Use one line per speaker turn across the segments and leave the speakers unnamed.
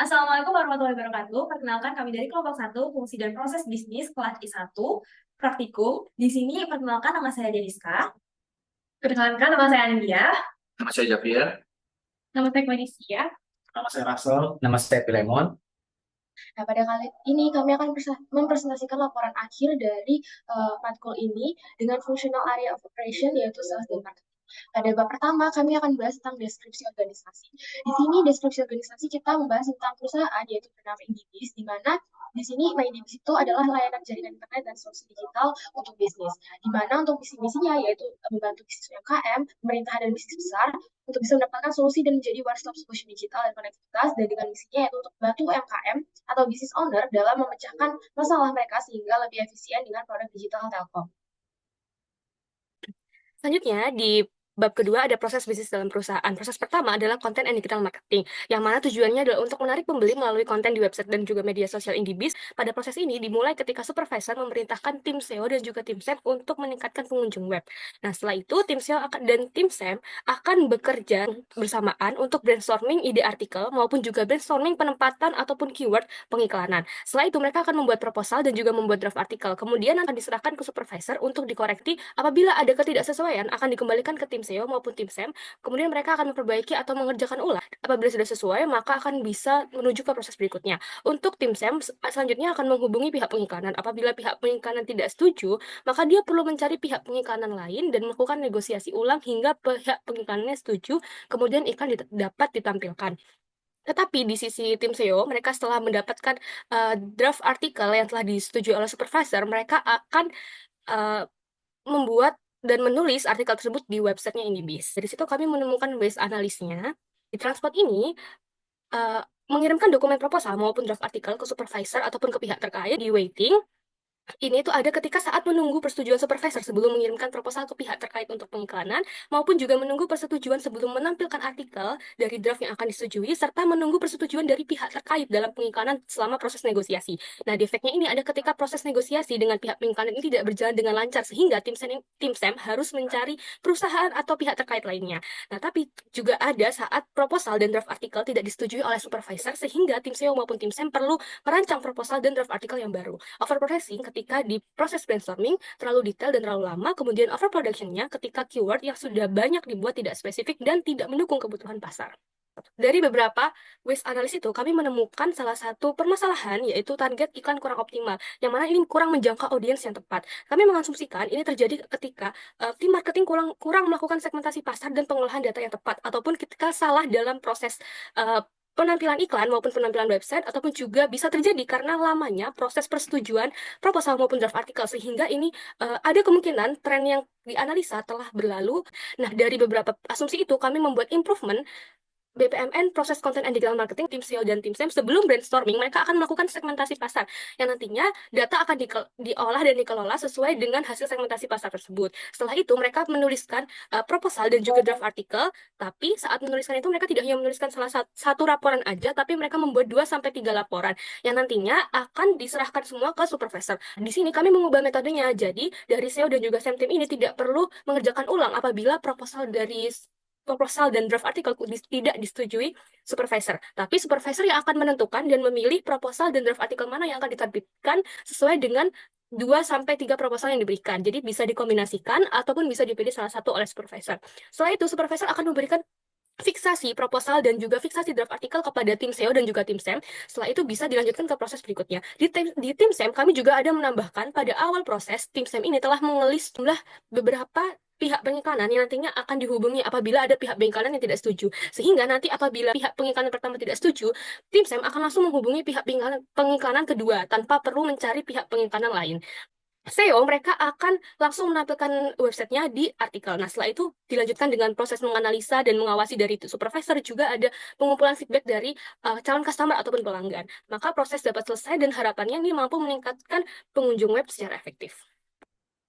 Assalamualaikum warahmatullahi wabarakatuh. Perkenalkan kami dari kelompok satu Fungsi dan Proses Bisnis, kelas I1, Praktikum. Di sini perkenalkan nama saya Deniska. Perkenalkan nama saya Anindya.
Nama saya Javier.
Nama saya Kladisia.
Nama saya Russell. Nama saya Pilemon.
Nah, pada kali ini kami akan mempresentasikan laporan akhir dari matkul ini dengan Functional Area of Operation, yaitu Sales dan Marketing. Pada bab pertama, kami akan membahas tentang deskripsi organisasi. Di sini, deskripsi organisasi kita membahas tentang perusahaan, yaitu bernama Indibis, di mana di sini MyIndibis itu adalah layanan jaringan internet dan solusi digital untuk bisnis. Di mana untuk misi-misinya, yaitu membantu bisnis UMKM, pemerintahan dan bisnis besar, untuk bisa mendapatkan solusi dan menjadi one-stop solution digital dan konektivitas, dan dengan misinya yaitu untuk membantu UMKM atau business owner dalam memecahkan masalah mereka sehingga lebih efisien dengan produk digital Telkom.
Selanjutnya, di bab kedua ada proses bisnis dalam perusahaan. Proses pertama adalah content and digital marketing, yang mana tujuannya adalah untuk menarik pembeli melalui konten di website dan juga media sosial Indibis. Pada proses ini dimulai ketika supervisor memerintahkan tim SEO dan juga tim SEM untuk meningkatkan pengunjung web. Nah, setelah itu tim SEO dan tim SEM akan bekerja bersamaan untuk brainstorming ide artikel maupun juga brainstorming penempatan ataupun keyword pengiklanan. Setelah itu mereka akan membuat proposal dan juga membuat draft artikel. Kemudian akan diserahkan ke supervisor untuk dikoreksi. Apabila ada ketidaksesuaian, akan dikembalikan ke tim SEO maupun tim SEM. Kemudian mereka akan memperbaiki atau mengerjakan ulang. Apabila sudah sesuai, maka akan bisa menuju ke proses berikutnya. Untuk tim SEM, selanjutnya akan menghubungi pihak pengiklanan. Apabila pihak pengiklanan tidak setuju, maka dia perlu mencari pihak pengiklanan lain dan melakukan negosiasi ulang hingga pihak pengiklanannya setuju, kemudian iklan dapat ditampilkan. Tetapi di sisi tim SEO, mereka setelah mendapatkan draft artikel yang telah disetujui oleh supervisor, mereka akan membuat dan menulis artikel tersebut di websitenya Indibis. Dari situ kami menemukan base analisnya. Di transport ini, mengirimkan dokumen proposal maupun draft artikel ke supervisor ataupun ke pihak terkait di waiting. Ini itu ada ketika saat menunggu persetujuan supervisor sebelum mengirimkan proposal ke pihak terkait untuk pengiklanan, maupun juga menunggu persetujuan sebelum menampilkan artikel dari draft yang akan disetujui, serta menunggu persetujuan dari pihak terkait dalam pengiklanan selama proses negosiasi. Nah, defeknya ini ada ketika proses negosiasi dengan pihak pengiklanan ini tidak berjalan dengan lancar, sehingga tim SEM harus mencari perusahaan atau pihak terkait lainnya. Nah, tapi juga ada saat proposal dan draft artikel tidak disetujui oleh supervisor, sehingga tim SEO maupun tim SEM perlu merancang proposal dan draft artikel yang baru. Overprocessing ketika di proses brainstorming terlalu detail dan terlalu lama, kemudian overproductionnya ketika keyword yang sudah banyak dibuat tidak spesifik dan tidak mendukung kebutuhan pasar. Dari beberapa waste analysis itu, kami menemukan salah satu permasalahan, yaitu target iklan kurang optimal, yang mana ini kurang menjangkau audiens yang tepat. Kami mengasumsikan ini terjadi ketika tim marketing kurang melakukan segmentasi pasar dan pengolahan data yang tepat, ataupun ketika salah dalam proses penampilan iklan maupun penampilan website, ataupun juga bisa terjadi karena lamanya proses persetujuan proposal maupun draft artikel, sehingga ini ada kemungkinan tren yang dianalisa telah berlalu. Nah, dari beberapa asumsi itu kami membuat improvement BPMN, proses content and digital marketing, tim SEO dan tim SEM sebelum brainstorming, mereka akan melakukan segmentasi pasar yang nantinya data akan diolah dan dikelola sesuai dengan hasil segmentasi pasar tersebut. Setelah itu mereka menuliskan proposal dan juga draft artikel, tapi saat menuliskan itu mereka tidak hanya menuliskan salah satu laporan aja, tapi mereka membuat 2 sampai 3 laporan yang nantinya akan diserahkan semua ke supervisor. Di sini kami mengubah metodenya, jadi dari SEO dan juga SEM tim ini tidak perlu mengerjakan ulang apabila proposal dan draft artikel tidak disetujui supervisor. Tapi supervisor yang akan menentukan dan memilih proposal dan draft artikel mana yang akan diterbitkan sesuai dengan 2 sampai 3 proposal yang diberikan. Jadi bisa dikombinasikan ataupun bisa dipilih salah satu oleh supervisor. Setelah itu supervisor akan memberikan fiksasi proposal dan juga fiksasi draft artikel kepada tim SEO dan juga tim SEM. Setelah itu bisa dilanjutkan ke proses berikutnya. Di tim SEM kami juga ada menambahkan pada awal proses, tim SEM ini telah mengelis jumlah beberapa pihak pengiklanan yang nantinya akan dihubungi apabila ada pihak pengiklanan yang tidak setuju. Sehingga nanti apabila pihak pengiklanan pertama tidak setuju, tim SEM akan langsung menghubungi pihak pengiklanan kedua tanpa perlu mencari pihak pengiklanan lain. SEO mereka akan langsung menampilkan websitenya di artikel. Nah, setelah itu dilanjutkan dengan proses menganalisa dan mengawasi dari supervisor, juga ada pengumpulan feedback dari calon customer ataupun pelanggan. Maka proses dapat selesai dan harapannya ini mampu meningkatkan pengunjung web secara efektif.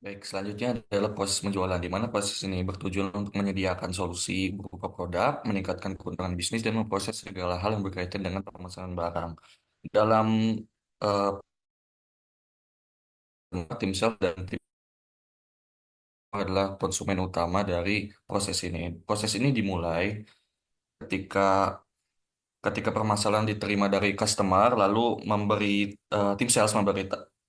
Baik, selanjutnya adalah proses penjualan, di mana proses ini bertujuan untuk menyediakan solusi berupa produk, meningkatkan keuntungan bisnis, dan memproses segala hal yang berkaitan dengan pemesanan barang. Dalam eh, tim sales dan tim adalah konsumen utama dari proses ini. Proses ini dimulai ketika ketika permasalahan diterima dari customer, lalu tim sales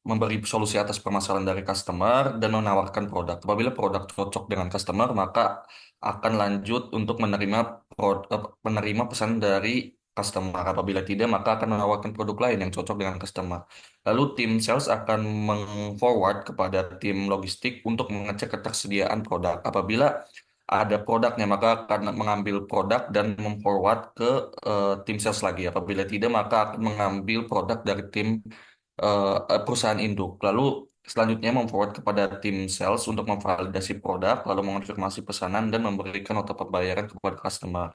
memberi solusi atas permasalahan dari customer dan menawarkan produk. Apabila produk cocok dengan customer, maka akan lanjut untuk menerima pesan dari customer. Apabila tidak, maka akan menawarkan produk lain yang cocok dengan customer. Lalu tim sales akan meng-forward kepada tim logistik untuk mengecek ketersediaan produk. Apabila ada produknya, maka akan mengambil produk dan memforward ke tim sales lagi. Apabila tidak, maka akan mengambil produk dari perusahaan induk. Lalu selanjutnya memforward kepada tim sales untuk memvalidasi produk, lalu mengonfirmasi pesanan dan memberikan nota pembayaran kepada customer.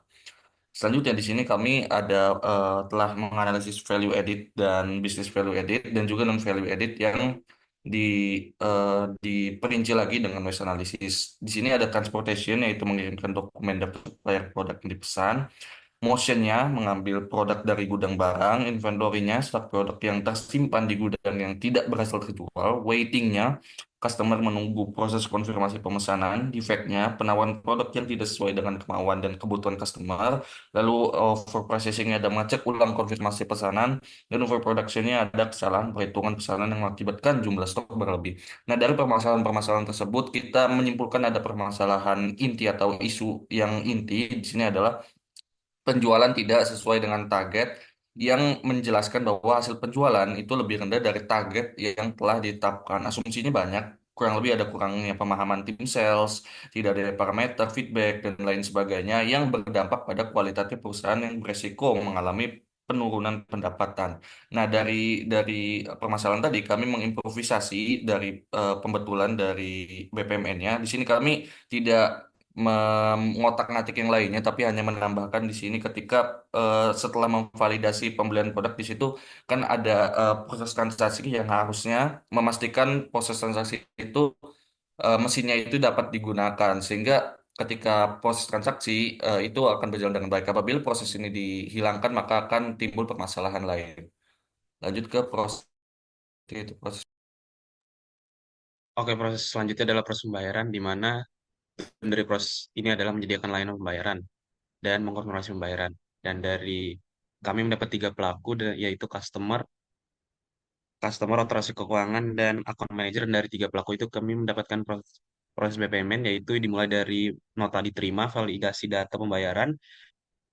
Selanjutnya di sini kami telah menganalisis value added dan business value added dan juga non value added yang di diperinci lagi dengan waste analysis. Di sini ada transportation, yaitu mengirimkan dokumen dan supplier produk yang dipesan. Motionnya mengambil produk dari gudang barang, inventory-nya stok produk yang tersimpan di gudang yang tidak berhasil terjual, waiting-nya customer menunggu proses konfirmasi pemesanan, defect-nya penawaran produk yang tidak sesuai dengan kemauan dan kebutuhan customer, lalu over processing-nya ada mengecek ulang konfirmasi pesanan, dan over production-nya ada kesalahan perhitungan pesanan yang mengakibatkan jumlah stok berlebih. Nah, dari permasalahan-permasalahan tersebut kita menyimpulkan ada permasalahan inti atau isu yang inti di sini adalah penjualan tidak sesuai dengan target, yang menjelaskan bahwa hasil penjualan itu lebih rendah dari target yang telah ditetapkan. Asumsinya banyak, kurang lebih ada kurangnya pemahaman tim sales, tidak ada parameter feedback dan lain sebagainya yang berdampak pada kualitatif perusahaan yang beresiko mengalami penurunan pendapatan. Nah, dari permasalahan tadi kami mengimprovisasi dari pembetulan dari BPMN-nya. Di sini kami tidak mengotak-ngatik yang lainnya, tapi hanya menambahkan di sini ketika setelah memvalidasi pembelian produk di situ kan ada proses transaksi yang harusnya memastikan proses transaksi itu mesinnya itu dapat digunakan, sehingga ketika proses transaksi itu akan berjalan dengan baik. Apabila proses ini dihilangkan, maka akan timbul permasalahan lain. Lanjut ke proses.
Oke, proses selanjutnya adalah proses pembayaran, di mana dari proses ini adalah menyediakan layanan pembayaran dan mengkonfirmasi pembayaran. Dan dari kami mendapat tiga pelaku, yaitu customer operasi keuangan, dan account manager. Dan dari tiga pelaku itu kami mendapatkan proses BPMN, yaitu dimulai dari nota diterima, validasi data pembayaran,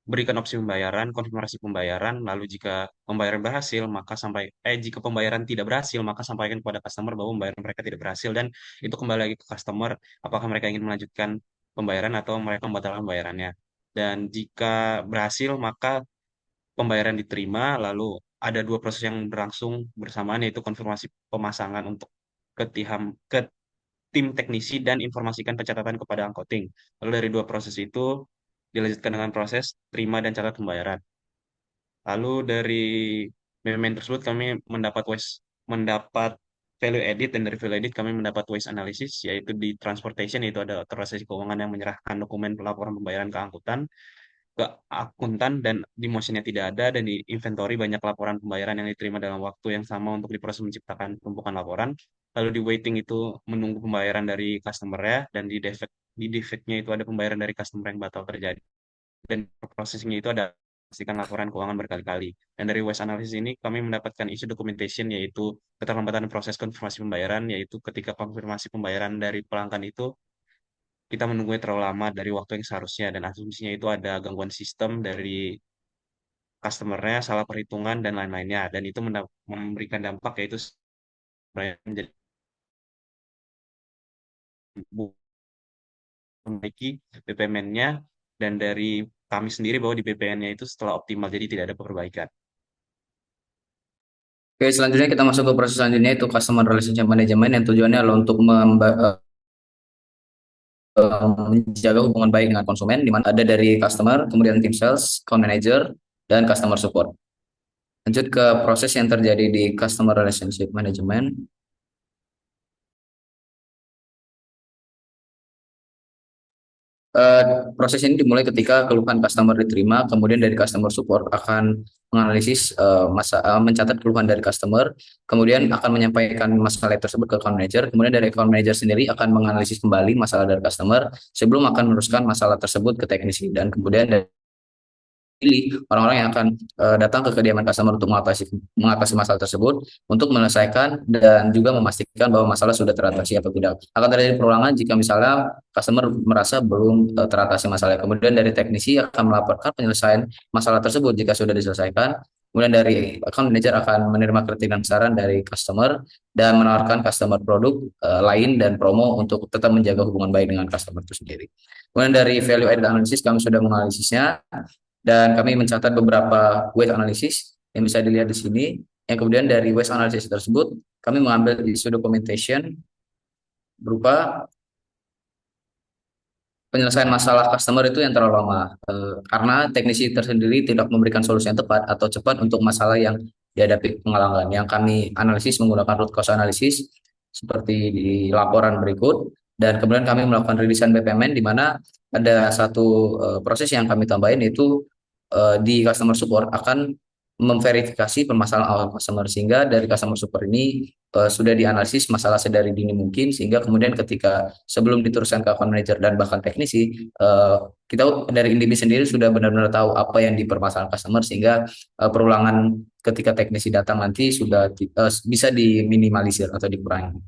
berikan opsi pembayaran, konfirmasi pembayaran, lalu jika pembayaran berhasil, jika pembayaran tidak berhasil, maka sampaikan kepada customer bahwa pembayaran mereka tidak berhasil, dan itu kembali lagi ke customer, apakah mereka ingin melanjutkan pembayaran atau mereka membatalkan pembayarannya. Dan jika berhasil, maka pembayaran diterima, lalu ada dua proses yang berlangsung bersamaan, yaitu konfirmasi pemasangan untuk ke tim teknisi dan informasikan pencatatan kepada angkoting. Lalu dari dua proses itu dilanjutkan dengan proses terima dan catat pembayaran. Lalu dari BPMN tersebut kami mendapat value edit, dan dari value edit kami mendapat waste analysis, yaitu di transportation, yaitu ada otoritas keuangan yang menyerahkan dokumen pelaporan pembayaran ke akuntan, dan di motionnya tidak ada, dan di inventory banyak laporan pembayaran yang diterima dalam waktu yang sama untuk diproses menciptakan tumpukan laporan. Lalu di waiting itu menunggu pembayaran dari customer ya, dan di defect-nya itu ada pembayaran dari customer yang batal terjadi, dan prosesnya itu ada pastikan laporan keuangan berkali-kali. Dan dari waste analysis ini kami mendapatkan isu documentation, yaitu keterlambatan proses konfirmasi pembayaran, yaitu ketika konfirmasi pembayaran dari pelanggan itu kita menunggunya terlalu lama dari waktu yang seharusnya, dan asumsinya itu ada gangguan sistem dari customernya, salah perhitungan dan lain-lainnya, dan itu memberikan dampak, yaitu sebenarnya menjadi memperbaiki BPMN-nya, dan dari kami sendiri bahwa di BPN-nya itu setelah optimal, jadi tidak ada perbaikan.
Oke, selanjutnya kita masuk ke proses selanjutnya, itu Customer Relationship Management, yang tujuannya adalah untuk menjaga hubungan baik dengan konsumen, di mana ada dari customer, kemudian tim sales, account manager, dan customer support. Lanjut ke proses yang terjadi di Customer Relationship Management. Proses ini dimulai ketika keluhan customer diterima, kemudian dari customer support akan menganalisis mencatat keluhan dari customer, kemudian akan menyampaikan masalah tersebut ke account manager, kemudian dari account manager sendiri akan menganalisis kembali masalah dari customer sebelum akan meneruskan masalah tersebut ke teknisi, dan kemudian pilih orang-orang yang akan datang ke kediaman customer untuk mengatasi masalah tersebut untuk menyelesaikan dan juga memastikan bahwa masalah sudah teratasi atau tidak. Akan terjadi perulangan jika misalnya customer merasa belum teratasi masalah. Kemudian dari teknisi akan melaporkan penyelesaian masalah tersebut jika sudah diselesaikan. Kemudian dari account manager akan menerima kritik dan saran dari customer dan menawarkan customer produk lain dan promo untuk tetap menjaga hubungan baik dengan customer itu sendiri. Kemudian dari value added analysis kami sudah menganalisisnya dan kami mencatat beberapa waste analysis yang bisa dilihat di sini. Yang kemudian dari waste analysis tersebut kami mengambil isu documentation berupa penyelesaian masalah customer itu yang terlalu lama karena teknisi tersendiri tidak memberikan solusi yang tepat atau cepat untuk masalah yang dihadapi pelanggan. Yang kami analisis menggunakan root cause analysis seperti di laporan berikut dan kemudian kami melakukan redesign BPMN di mana ada satu proses yang kami tambahin yaitu di customer support akan memverifikasi permasalahan awal customer sehingga dari customer support ini sudah dianalisis masalah sedari dini mungkin sehingga kemudian ketika sebelum diteruskan ke account manager dan bahkan teknisi kita dari Indibi sendiri sudah benar-benar tahu apa yang dipermasalahan customer sehingga perulangan ketika teknisi datang nanti sudah bisa diminimalisir atau dikurangi.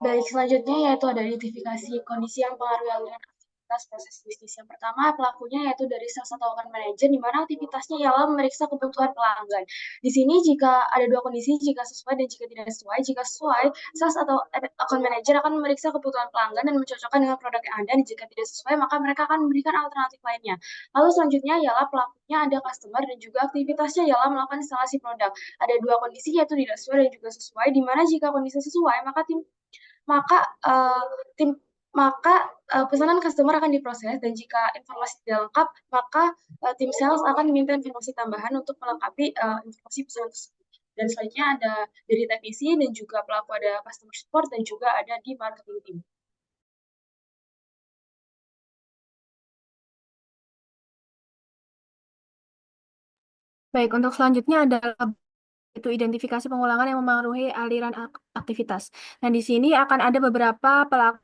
Baik, selanjutnya yaitu ada identifikasi kondisi yang mempengaruhi aliran aktivitas proses bisnis. Yang pertama, pelakunya yaitu dari sales atau account manager, di mana aktivitasnya ialah memeriksa kebutuhan pelanggan. Di sini jika ada dua kondisi, jika sesuai dan jika tidak sesuai. Jika sesuai, sales atau account manager akan memeriksa kebutuhan pelanggan dan mencocokkan dengan produk yang ada. Dan jika tidak sesuai, maka mereka akan memberikan alternatif lainnya. Lalu selanjutnya ialah pelakunya ada customer dan juga aktivitasnya ialah melakukan instalasi produk. Ada dua kondisi yaitu tidak sesuai dan juga sesuai, di mana jika kondisi sesuai, maka tim maka pesanan customer akan diproses dan jika informasi tidak lengkap maka tim sales akan diminta informasi tambahan untuk melengkapi informasi pesanan tersebut. Dan selanjutnya ada dari teknisi dan juga pelaku ada customer support dan juga ada di marketing team.
Baik, untuk selanjutnya adalah itu identifikasi pengulangan yang mempengaruhi aliran aktivitas. Dan di sini akan ada beberapa pelaku.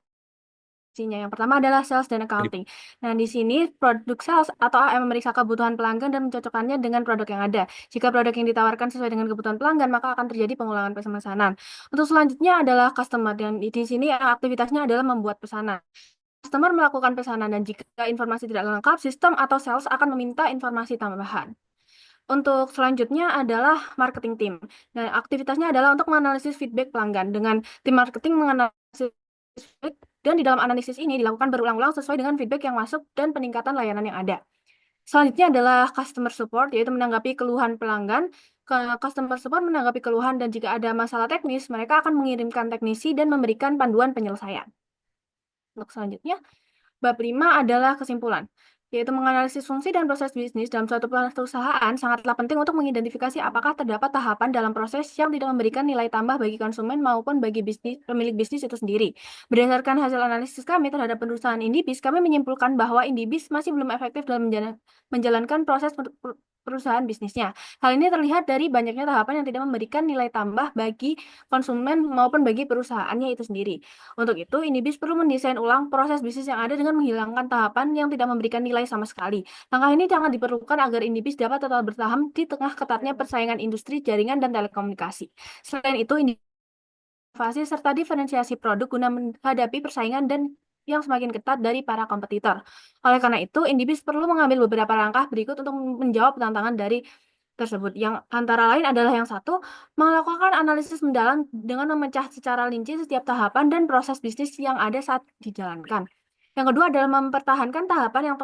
Yang pertama adalah sales dan accounting. Nah, di sini produk sales atau AM memeriksa kebutuhan pelanggan dan mencocokkannya dengan produk yang ada. Jika produk yang ditawarkan sesuai dengan kebutuhan pelanggan, maka akan terjadi pengulangan pemesanan. Untuk selanjutnya adalah customer, dan di sini aktivitasnya adalah membuat pesanan. Customer melakukan pesanan dan jika informasi tidak lengkap, sistem atau sales akan meminta informasi tambahan. Untuk selanjutnya adalah marketing team. Dan aktivitasnya adalah untuk menganalisis feedback pelanggan. Dengan tim marketing menganalisis feedback dan di dalam analisis ini dilakukan berulang-ulang sesuai dengan feedback yang masuk dan peningkatan layanan yang ada. Selanjutnya adalah customer support, yaitu menanggapi keluhan pelanggan. Customer support menanggapi keluhan dan jika ada masalah teknis, mereka akan mengirimkan teknisi dan memberikan panduan penyelesaian. Untuk selanjutnya, bab 5 adalah kesimpulan, yaitu menganalisis fungsi dan proses bisnis dalam suatu perusahaan sangatlah penting untuk mengidentifikasi apakah terdapat tahapan dalam proses yang tidak memberikan nilai tambah bagi konsumen maupun bagi pemilik bisnis itu sendiri. Berdasarkan hasil analisis kami terhadap perusahaan Indibis, kami menyimpulkan bahwa Indibis masih belum efektif dalam menjalankan proses perusahaan bisnisnya. Hal ini terlihat dari banyaknya tahapan yang tidak memberikan nilai tambah bagi konsumen maupun bagi perusahaannya itu sendiri. Untuk itu, Indibis perlu mendesain ulang proses bisnis yang ada dengan menghilangkan tahapan yang tidak memberikan nilai sama sekali. Langkah ini sangat diperlukan agar Indibis dapat tetap bertahan di tengah ketatnya persaingan industri jaringan dan telekomunikasi. Selain itu, inovasi serta diferensiasi produk guna menghadapi persaingan dan yang semakin ketat dari para kompetitor. Oleh karena itu, Indibis perlu mengambil beberapa langkah berikut untuk menjawab tantangan dari tersebut. Yang antara lain adalah yang satu, melakukan analisis mendalam dengan memecah secara rinci setiap tahapan dan proses bisnis yang ada saat dijalankan. Yang kedua adalah mempertahankan tahapan yang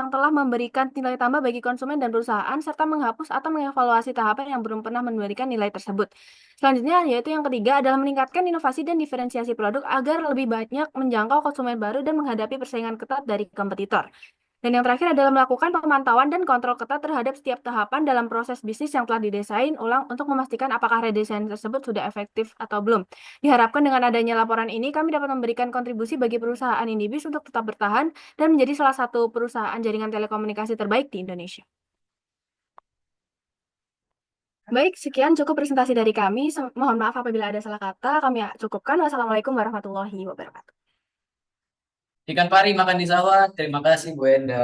telah memberikan nilai tambah bagi konsumen dan perusahaan, serta menghapus atau mengevaluasi tahapan yang belum pernah memberikan nilai tersebut. Selanjutnya, yaitu yang ketiga adalah meningkatkan inovasi dan diferensiasi produk agar lebih banyak menjangkau konsumen baru dan menghadapi persaingan ketat dari kompetitor. Dan yang terakhir adalah melakukan pemantauan dan kontrol ketat terhadap setiap tahapan dalam proses bisnis yang telah didesain ulang untuk memastikan apakah redesign tersebut sudah efektif atau belum. Diharapkan dengan adanya laporan ini, kami dapat memberikan kontribusi bagi perusahaan Indibis untuk tetap bertahan dan menjadi salah satu perusahaan jaringan telekomunikasi terbaik di Indonesia. Baik, sekian cukup presentasi dari kami. Mohon maaf apabila ada salah kata. Kami cukupkan. Wassalamualaikum warahmatullahi wabarakatuh.
Ikan pari makan di sawah. Terima kasih Bu Enda.